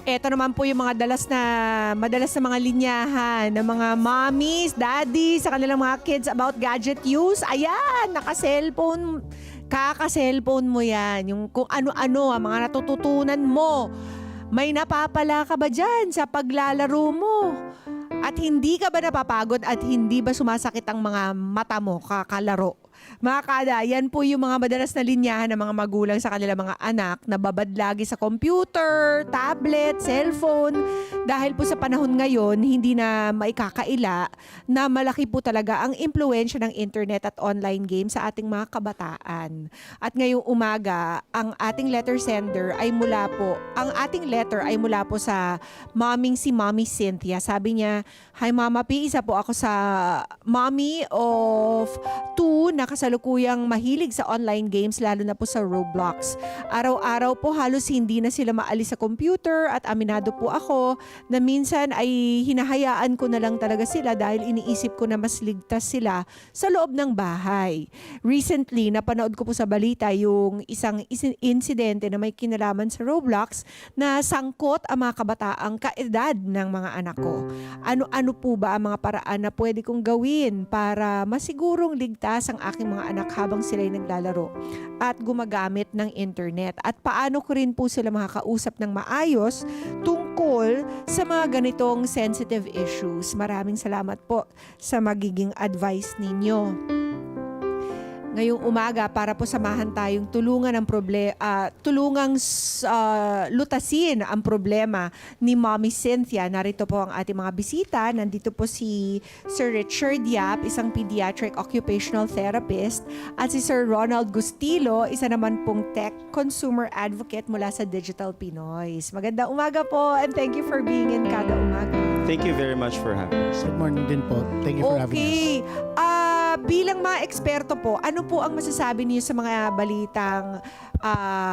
Eto naman po yung mga madalas na mga linyahan ng mga mommies, daddies, sa kanilang mga kids about gadget use. Ayan, naka-cellphone, kaka-cellphone mo yan. Yung kung ano-ano, ang mga natututunan mo. May napapala ka ba dyan sa paglalaro mo? At hindi ka ba napapagod at hindi ba sumasakit ang mga mata mo kakalaro? Mga kada, yan po yung mga madalas na linyahan ng mga magulang sa kanilang mga anak na babad lagi sa computer, tablet, cellphone. Dahil po sa panahon ngayon, hindi na maikakaila na malaki po talaga ang impluensya ng internet at online games sa ating mga kabataan. At ngayong umaga, ang ating letter ay mula po sa si Mommy Cynthia. Sabi niya, "Hi Mama P, isa po ako sa mommy of 2 na kasalukuyang mahilig sa online games, lalo na po sa Roblox. Araw-araw po halos hindi na sila maalis sa computer at aminado po ako na minsan ay hinahayaan ko na lang talaga sila dahil iniisip ko na mas ligtas sila sa loob ng bahay. Recently, napanood ko po sa balita yung isang insidente na may kinalaman sa Roblox na sangkot ang mga kabataang kaedad ng mga anak ko. Ano po ba ang mga paraan na pwede kong gawin para masigurong ligtas ang aking mga anak habang sila'y naglalaro at gumagamit ng internet? At paano ko rin po sila makakausap ng maayos tungkol sa mga ganitong sensitive issues? Maraming salamat po sa magiging advice ninyo. Ngayong umaga para po samahan tayong lutasin ang problema ni Mommy Cynthia. Narito po ang ating mga bisita. Nandito po si Sir Richard Yap, isang pediatric occupational therapist, at si Sir Ronald Gustilo, isa naman pong tech consumer advocate mula sa Digital Pinoys. Magandang umaga po and thank you for being in Kada Umaga. Thank you very much for having us. Good morning din po. Thank you for having us. Okay. Bilang mga eksperto po, ano po ang masasabi niyo sa mga balitang,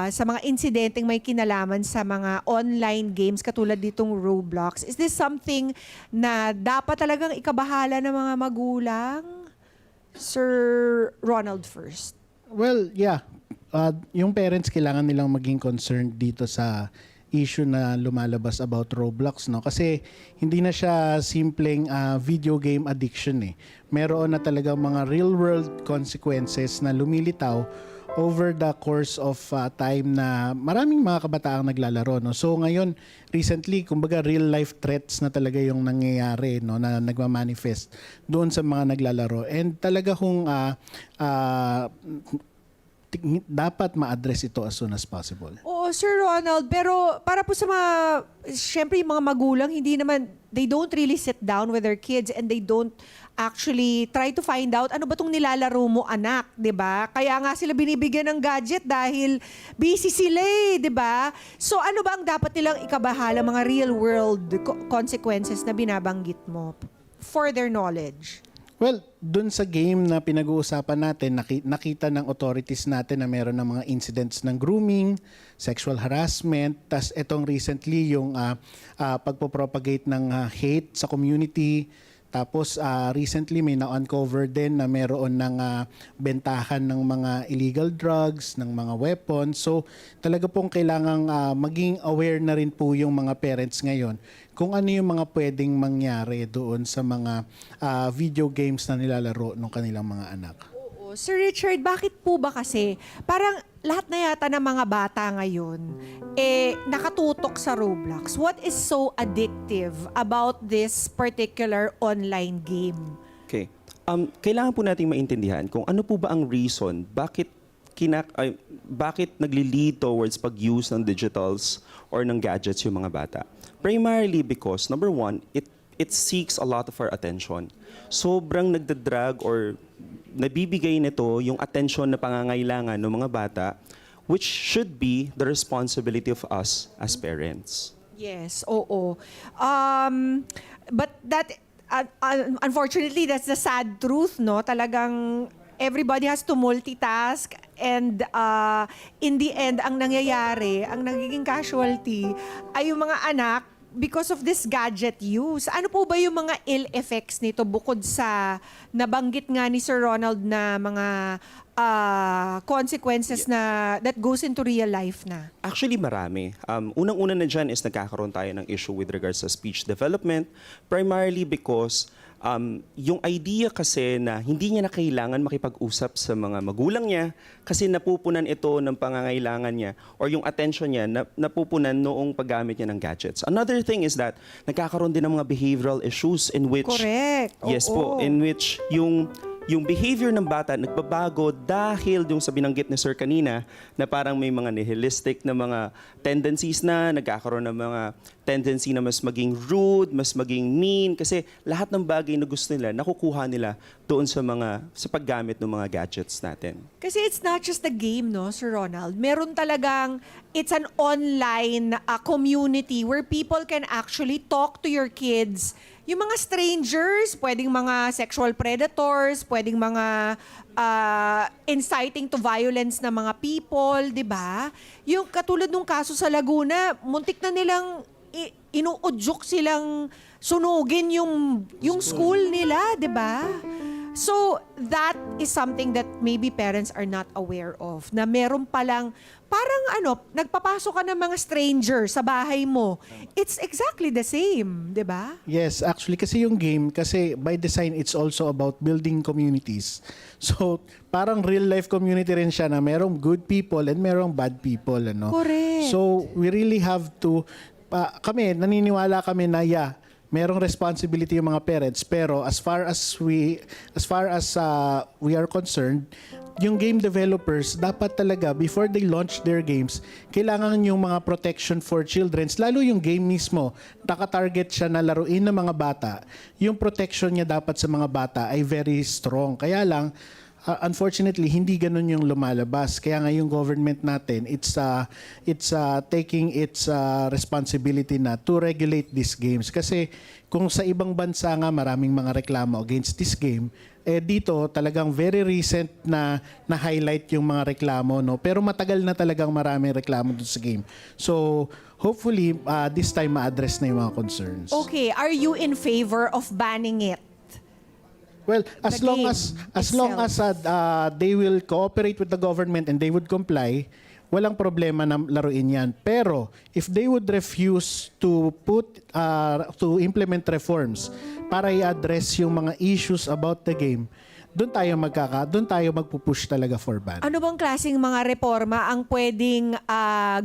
sa mga insidenteng may kinalaman sa mga online games katulad ditong Roblox? Is this something na dapat talagang ikabahala ng mga magulang? Sir Ronald first. Well, yeah. Yung parents kailangan nilang maging concerned dito sa issue na lumalabas about Roblox, no? Kasi hindi na siya simpleng video game addiction eh. Meron na talagang mga real world consequences na lumilitaw over the course of time na maraming mga kabataang naglalaro, no? So ngayon, recently, kumbaga real life threats na talaga yung nangyayari, no, na nagmamanifest doon sa mga naglalaro. And talaga kung dapat ma-address ito as soon as possible. Oo, Sir Ronald, pero para po sa syempre yung mga magulang, they don't really sit down with their kids and they don't actually try to find out ano ba itong nilalaro mo, anak, di ba? Kaya nga sila binibigyan ng gadget dahil busy sila di ba? So ano ba ang dapat nilang ikabahala, mga real world consequences na binabanggit mo for their knowledge? Well, dun sa game na pinag-uusapan natin, nakita ng authorities natin na meron ng mga incidents ng grooming, sexual harassment, tas etong recently yung pagpopropagate ng hate sa community. Tapos recently may na-uncover din na meron ng bentahan ng mga illegal drugs, ng mga weapons. So talaga pong kailangang maging aware na rin po yung mga parents ngayon kung ano yung mga pwedeng mangyari doon sa mga video games na nilalaro ng kanilang mga anak. Oo. Sir Richard, bakit po ba kasi parang lahat na yata ng mga bata ngayon nakatutok sa Roblox? What is so addictive about this particular online game? Okay. Kailangan po nating maintindihan kung ano po ba ang reason bakit nagli-lead towards pag-use ng digitals or ng gadgets yung mga bata. Primarily because, number one, it seeks a lot of our attention. Sobrang nagdadrag or nabibigay nito yung attention na pangangailangan ng mga bata, which should be the responsibility of us as parents. Yes, oo. But that, unfortunately, that's the sad truth, no? Talagang everybody has to multitask and in the end, ang nangyayari, ang nagiging casualty ay yung mga anak because of this gadget use. Ano po ba yung mga ill effects nito bukod sa nabanggit nga ni Sir Ronald na mga consequences na that goes into real life na? Actually, marami. Unang-una na dyan is nagkakaroon tayo ng issue with regards sa speech development, primarily because yung idea kasi na hindi niya na kailangan makipag-usap sa mga magulang niya kasi napupunan ito ng pangangailangan niya or yung attention niya napupunan noong paggamit niya ng gadgets. Another thing is that nagkakaroon din ng mga behavioral issues in which... Correct. Yes Oo. po, in which yung behavior ng bata nagbabago dahil yung sa binanggit ni Sir kanina na parang may mga nihilistic na mga tendencies na nagkakaroon ng mga tendency na mas maging rude, mas maging mean kasi lahat ng bagay na gusto nila nakukuha nila doon sa paggamit ng mga gadgets natin. Kasi it's not just a game, no, Sir Ronald. Meron talagang, it's an online community where people can actually talk to your kids. Yung mga strangers, pwedeng mga sexual predators, pwedeng mga inciting to violence na mga people, di ba? Yung katulad nung kaso sa Laguna, muntik na nilang inuudyok silang sunugin yung school nila, di ba? So, that is something that maybe parents are not aware of. Na meron palang, parang nagpapasok ka ng mga stranger sa bahay mo. It's exactly the same, di ba? Yes, actually kasi yung game, kasi by design it's also about building communities. So, parang real life community rin siya na merong good people and merong bad people, ano. Correct. So, we really have to naniniwala kami na merong responsibility yung mga parents, pero as far as we are concerned, yung game developers dapat talaga before they launch their games, kailangan yung mga protection for children, lalo yung game mismo, naka-target siya na laruin ng mga bata. Yung protection niya dapat sa mga bata ay very strong. Kaya lang unfortunately, hindi ganun yung lumalabas. Kaya nga yung government natin, it's taking its responsibility na to regulate these games. Kasi kung sa ibang bansa nga maraming mga reklamo against this game, dito talagang very recent na highlight yung mga reklamo, no? Pero matagal na talagang maraming reklamo dun sa game. So, hopefully, this time ma-address na yung mga concerns. Okay, are you in favor of banning it? Well, as The long game as they will cooperate with the government and they would comply, walang problema na laruin yan. Pero if they would refuse to implement reforms para i-address yung mga issues about the game, doon tayo magpupush talaga for ban. Ano bang klaseng mga reforma ang pwedeng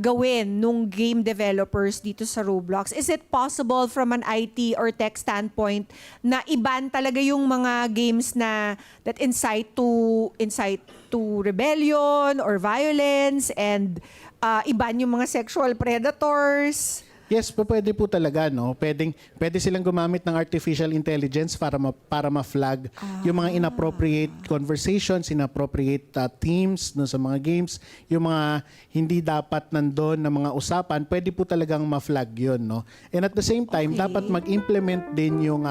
gawin nung game developers dito sa Roblox? Is it possible from an IT or tech standpoint na i-ban talaga yung mga games na that incite to rebellion or violence and i-ban yung mga sexual predators? Yes, pwede po talaga, no. Pwede silang gumamit ng artificial intelligence para ma-flag yung mga inappropriate conversations, inappropriate themes no, sa mga games, yung mga hindi dapat nandoon na mga usapan, pwede po talagang ma-flag 'yon, no. And at the same time, dapat mag-implement din yung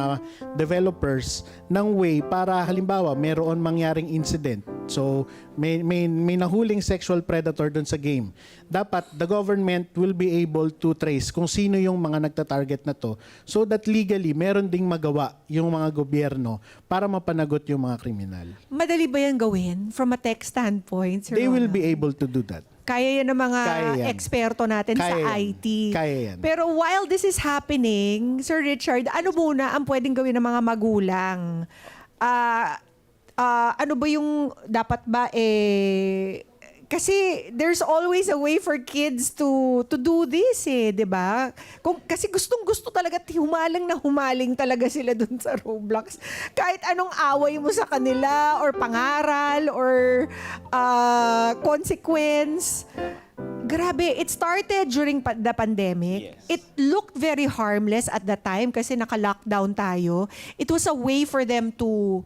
developers ng way para halimbawa meron mangyaring incident. So, may nahuling sexual predator doon sa game. Dapat the government will be able to trace kung sino yung mga nagta-target na to so that legally meron ding magawa yung mga gobyerno para mapanagot yung mga kriminal. Madali ba yan gawin from a tech standpoint, Sir They will Ronald? be able to do that. Kaya yan ng mga Kaya yan. eksperto natin sa Kaya yan. IT. Kaya yan. Pero while this is happening, Sir Richard, ano muna ang pwedeng gawin ng mga magulang? Ano ba yung dapat ba kasi there's always a way for kids to do this 'di ba? Kasi gustong-gusto talaga humaling talaga sila dun sa Roblox. Kahit anong away mo sa kanila or pangaral or consequence. Grabe, it started during the pandemic. Yes. It looked very harmless at the time kasi naka-lockdown tayo. It was a way for them to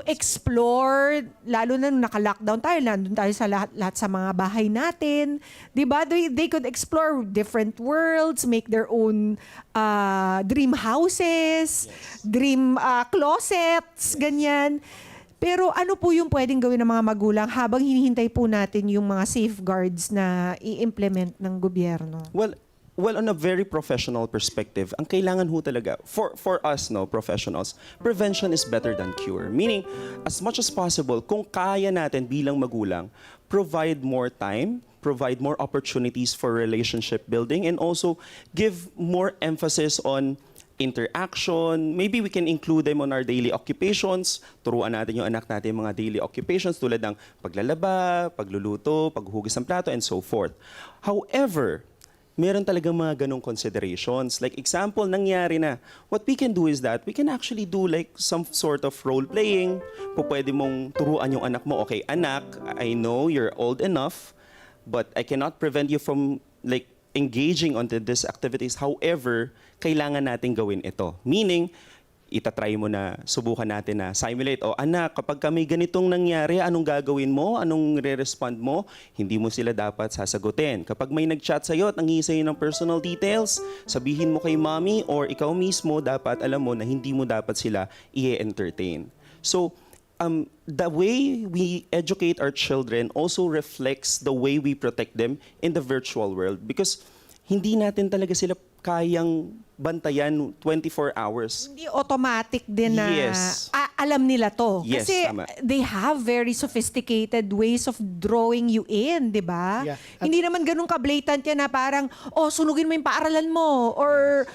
explore, lalo na nung naka-lockdown tayo, nandun tayo sa lahat sa mga bahay natin. Diba? They could explore different worlds, make their own dream houses, dream closets, ganyan. Pero ano po yung pwedeng gawin ng mga magulang habang hinihintay po natin yung mga safeguards na i-implement ng gobyerno? Well, Well, on a very professional perspective, ang kailangan ho talaga, for us, no, professionals, prevention is better than cure. Meaning, as much as possible, kung kaya natin bilang magulang, provide more time, provide more opportunities for relationship building, and also give more emphasis on interaction. Maybe we can include them on our daily occupations. Turuan natin yung anak natin mga daily occupations tulad ng paglalaba, pagluluto, paghuhugas ng plato, and so forth. However, meron talagang mga ganong considerations. Like example, nangyari na. What we can do is that we can actually do like some sort of role-playing. Pwede mong turuan yung anak mo, okay, anak, I know you're old enough, but I cannot prevent you from like engaging on these activities. However, kailangan natin gawin ito. Meaning, itatry mo na, subukan natin na simulate. O anak, kapag kami ganitong nangyari, anong gagawin mo? Anong re-respond mo? Hindi mo sila dapat sasagutin. Kapag may nag-chat sa'yo at nangingi sa'yo ng personal details, sabihin mo kay mommy or ikaw mismo, dapat alam mo na hindi mo dapat sila i-entertain. So, the way we educate our children also reflects the way we protect them in the virtual world. Because hindi natin talaga sila kayang bantayan 24 hours. Hindi automatic din na Yes. alam nila to. Yes, Kasi tama. they have very sophisticated ways of drawing you in, di ba? Yeah. Hindi naman ganun ka-blatant yan na parang, sunugin mo yung paaralan mo or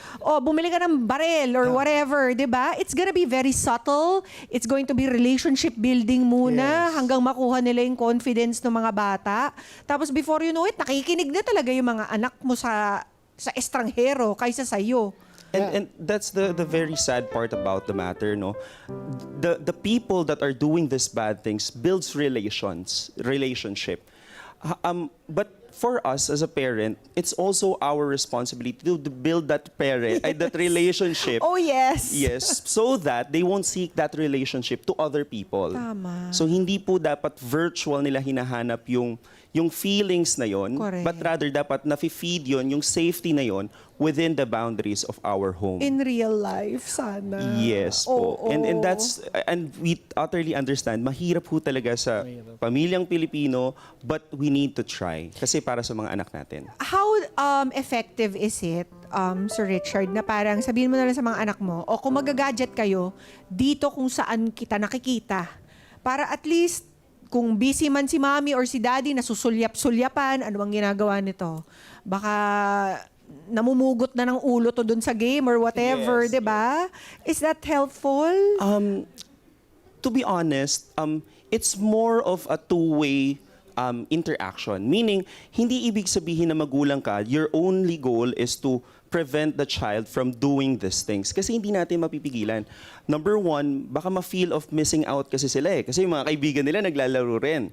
bumili ka ng barel or whatever, di ba? It's gonna be very subtle. It's going to be relationship building muna Yes. hanggang makuha nila yung confidence ng mga bata. Tapos before you know it, nakikinig na talaga yung mga anak mo sa estranghero kaysa sa iyo. And that's the very sad part about the matter, no? The people that are doing these bad things builds relationship. But for us as a parent, it's also our responsibility to build that that relationship. Oh yes. Yes, so that they won't seek that relationship to other people. Tama. So hindi po dapat virtual nila hinahanap yung feelings na yon, Correct. but rather dapat nafi-feed yon, yung safety na yon within the boundaries of our home. In real life, sana. Yes po. Oo. And we utterly understand, mahirap po talaga sa pamilyang Pilipino, but we need to try. Kasi para sa mga anak natin. How effective is it, Sir Richard, na parang sabihin mo na lang sa mga anak mo, o kung magagadget kayo, dito kung saan kita nakikita. Para at least, kung busy man si mommy or si daddy, nasusulyap-sulyapan, ano bang ginagawa nito? Baka namumugot na ng ulo to dun sa game or whatever, Yes, di ba? Is that helpful? To be honest, it's more of a two-way interaction. Meaning, hindi ibig sabihin na magulang ka, your only goal is to prevent the child from doing these things. Kasi hindi natin mapipigilan. Number one, baka ma-feel of missing out kasi sila eh. Kasi yung mga kaibigan nila naglalaro rin.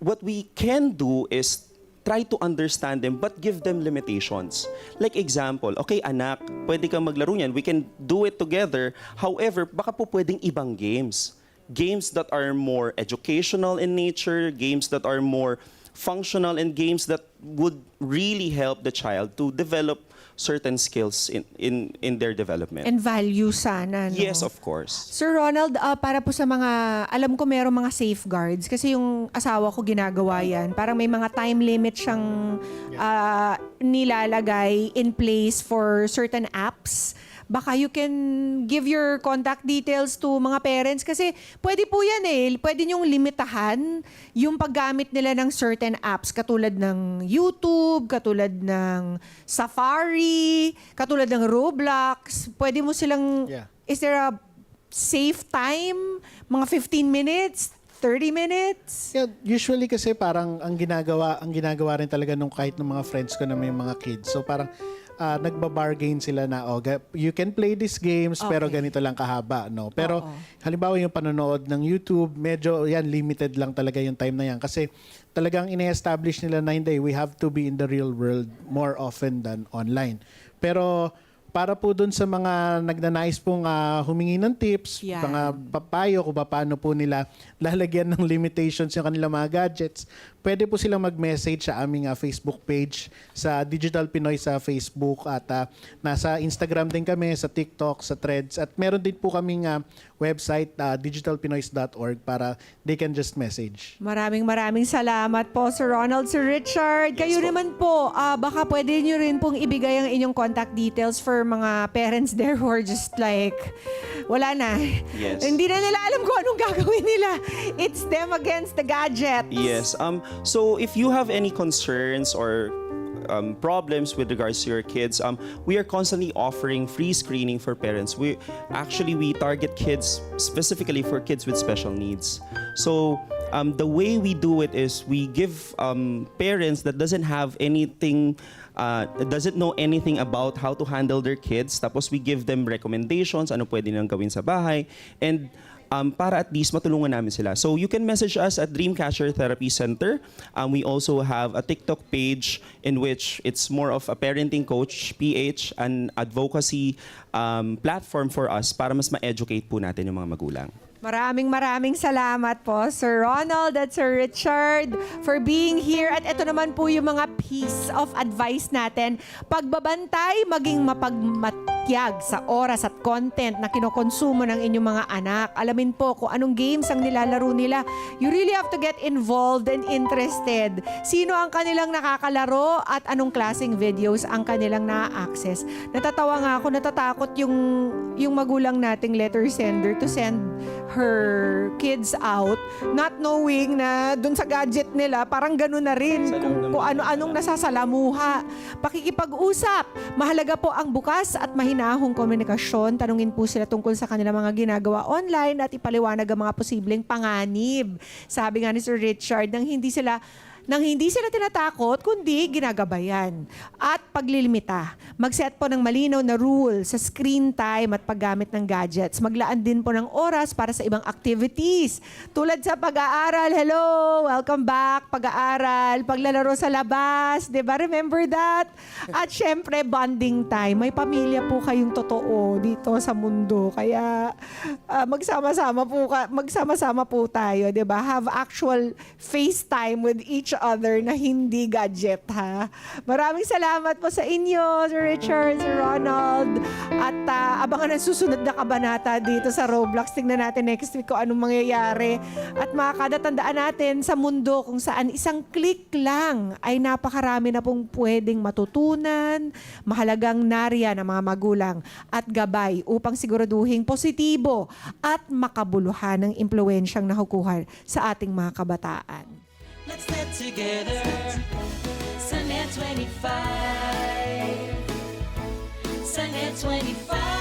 What we can do is try to understand them but give them limitations. Like example, okay anak, pwede kang maglaro niyan. We can do it together. However, baka po pwedeng ibang games. Games that are more educational in nature, games that are more functional, and games that would really help the child to develop certain skills in their development. And value sana, no? Yes, of course. Sir Ronald, para po sa mga, alam ko meron mga safeguards kasi yung asawa ko ginagawa yan. Parang may mga time limit siyang nilalagay in place for certain apps. Baka you can give your contact details to mga parents kasi pwede po yan eh. Pwede niyong limitahan yung paggamit nila ng certain apps katulad ng YouTube, katulad ng Safari, katulad ng Roblox. Pwede mo silang, Yeah. is there a safe time? Mga 15 minutes? 30 minutes? Yeah, usually kasi parang ang ginagawa rin talaga nung kahit ng mga friends ko na may mga kids. So parang nagba-bargain sila na you can play these games pero Okay. ganito lang kahaba, no. Pero Oo. halimbawa yung panonood ng YouTube, medyo yan limited lang talaga yung time na yan kasi talagang ine-establish nila na hindi, we have to be in the real world more often than online. Pero para po dun sa mga nagnanais pong humingi ng tips, Yan. mga papayo kung paano po nila lalagyan ng limitations yung kanilang mga gadgets, pwede po silang mag-message sa aming Facebook page, sa Digital Pinoy sa Facebook, at nasa Instagram din kami, sa TikTok, sa Threads, at meron din po kaming website, digitalpinoys.org, para they can just message. Maraming salamat po, Sir Ronald, Sir Richard. Kayo naman po, baka pwede nyo rin pong ibigay ang inyong contact details for mga parents there who are just like, wala na. Yes. Hindi na nila alam kung anong gagawin nila. It's them against the gadgets. Yes. So if you have any concerns or problems with regards to your kids, we are constantly offering free screening for parents. We target kids specifically for kids with special needs. So the way we do it is we give parents that doesn't have anything, doesn't know anything about how to handle their kids. Tapos we give them recommendations, ano pwede nilang gawin sa bahay, and para at least matulungan namin sila. So you can message us at Dreamcatcher Therapy Center. We also have a TikTok page in which it's more of a parenting coach, PH, an advocacy platform for us para mas ma-educate po natin yung mga magulang. Maraming salamat po, Sir Ronald at Sir Richard, for being here. At ito naman po yung mga piece of advice natin. Pagbabantay, maging mapagmatyag sa oras at content na kinokonsumo ng inyong mga anak. Alamin po kung anong games ang nilalaro nila. You really have to get involved and interested. Sino ang kanilang nakakalaro at anong klaseng videos ang kanilang na-access. Natatawa nga ako, natatakot yung magulang nating letter sender to send her kids out, not knowing na dun sa gadget nila, parang gano'n na rin kung ano-anong nasasalamuha. Pakikipag-usap. Mahalaga po ang bukas at mahinahong komunikasyon. Tanungin po sila tungkol sa kanilang mga ginagawa online at ipaliwanag ang mga posibleng panganib. Sabi nga ni Sir Richard, nang hindi sila tinatakot, kundi ginagabayan. At paglilimita. Mag-set po ng malinaw na rule sa screen time at paggamit ng gadgets. Maglaan din po ng oras para sa ibang activities. Tulad sa pag-aaral. Hello! Welcome back. Pag-aaral. Paglalaro sa labas. Diba? Remember that? At syempre, bonding time. May pamilya po kayong totoo dito sa mundo. Kaya magsama-sama po tayo. Diba? Have actual FaceTime with each other na hindi gadget, ha? Maraming salamat po sa inyo, Sir Richard, Sir Ronald. At abangan ang susunod na kabanata dito sa Roblox. Tingnan natin next week kung anong mangyayari. At makakadatandaan natin sa mundo kung saan isang click lang ay napakarami na pong pwedeng matutunan, mahalagang nariyan ng mga magulang at gabay upang siguraduhin positibo at makabuluhan ng impluensyang nakukuha sa ating mga kabataan. Let's get together. Sunday 25. Sunday 25.